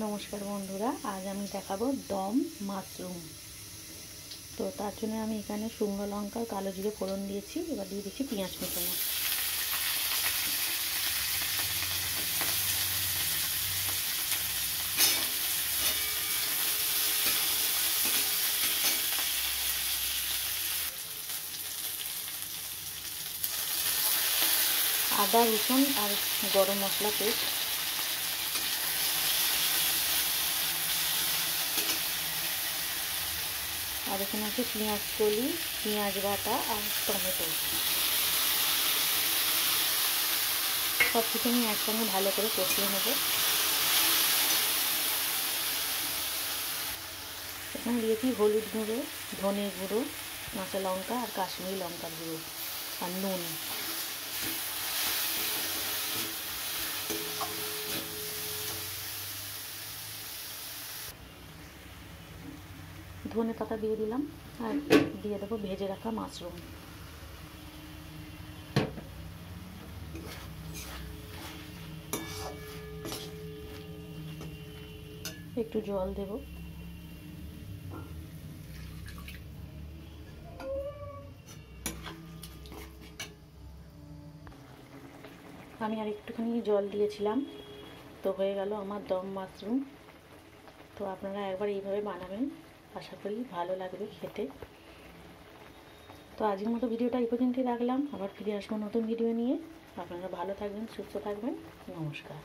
নমস্কার বন্ধুরা, আজ আমি দেখাবো দম মাশরুম। তো তার জন্য আমি এখানে শুকনো লঙ্কা কালো জিরে ফোড়ন দিয়েছি। এবার দিয়ে দিচ্ছি পেঁয়াজ কুচনো। আদা রসুন আর গরম মশলা পেস্ট, আর এখানে আছে পেঁয়াজ কলি, পেঁয়াজ বাটা আর টমেটো। সব কিছু আমি একসঙ্গে ভালো করে কষিয়ে নেব। এখানে দিয়েছি হলুদ গুঁড়ো, ধনে গুঁড়ো, কাঁচা লঙ্কা আর কাশ্মীরি লঙ্কার গুঁড়ো আর নুন। ধনে পাতা দিয়ে দিলাম আর দিয়ে দেবো ভেজে রাখা মাশরুম। একটু জল দেব। আমি আর একটুখানি জল দিয়েছিলাম, তো হয়ে গেল আমার দম মাশরুম। তো আপনারা একবার এইভাবে বানাবেন, আশা করি ভালো লাগবে খেতে। তো আজকের মতো ভিডিওটা এই পর্যন্তই রাখলাম। আবার ফিরে আসবো নতুন ভিডিও নিয়ে। আপনারা ভালো থাকবেন, সুস্থ থাকবেন। নমস্কার।